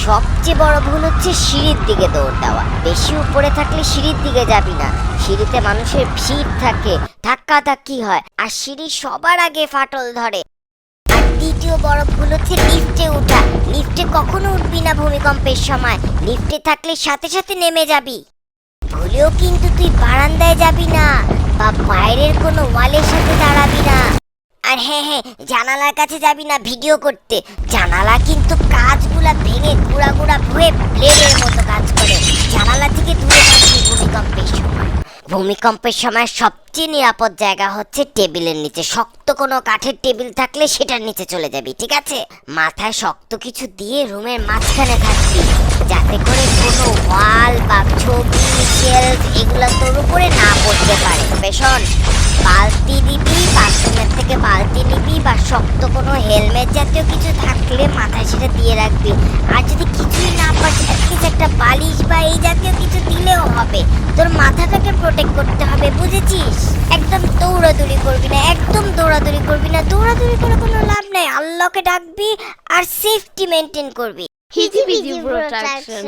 সবচেয়ে বড় ভুল হচ্ছে সিঁড়ির দিকে দৌড় দেওয়া। বেশি উপরে থাকলে সিঁড়ির দিকে যাবি না, সিঁড়িতে মানুষের ভিড় থাকে, ধাক্কাধাক্কি হয়, আর সিঁড়ি সবার আগে ফাটল ধরে। আর দ্বিতীয় বড় ভুল হচ্ছে লিফটে ওঠা। লিফটে কখনো উঠবি না ভূমিকম্পের সময়, লিফটে থাকলে সাথে সাথে নেমে যাবি। ভুলেও কিন্তু তুই বারান্দায় যাবি না বা বাইরের কোনো ওয়ালের সাথে দাঁড়াবি না। আর হ্যাঁ, জানালার কাছে যাবি না ভিডিও করতে। জানালা কিন্তু কাঁচগুলা ভেঙে গুঁড়া গুঁড়া হয়ে ব্লেডের মতো কাজ করে। জানালা থেকে দূরে থাকবি ভূমিকম্পের সময়। ভূমিকম্পের সময় সবচেয়ে নিরাপদ জায়গা হচ্ছে টেবিলের নিচে। শক্ত কোনো কাঠের টেবিল থাকলে সেটার নিচে চলে যাবি, ঠিক আছে? মাথায় শক্ত কিছু দিয়ে রুমের মাঝখানে থাকবি, যাতে করে কোনো ওয়াল বা ছবি, শেলফ এগুলো তোর উপরে না পড়তে পারে। পেছন বালতি দিবি, বাথরুমের থেকে বালতি নিবি, বা শক্ত কোনো হেলমেট জাতীয় কিছু থাকলে মাথায় সেটা দিয়ে রাখবি। আর যদি কিছুই না পারিস, অ্যাটলিস্ট একটা বালিশ বা এই জাতীয় কিছু দিলেও হবে। তোর মাথাটাকে প্রোটেক্ট করতে হবে, বুঝেছিস? একদম দৌড়াদৌড়ি করবি না, একদম দৌড়াদৌড়ি করবি না। দৌড়াদৌড়ি করে কোনো লাভ নাই। আল্লাহকে ডাকবি আর সেফটি মেনটেন করবি। হিজিবিজি প্রোটেকশন।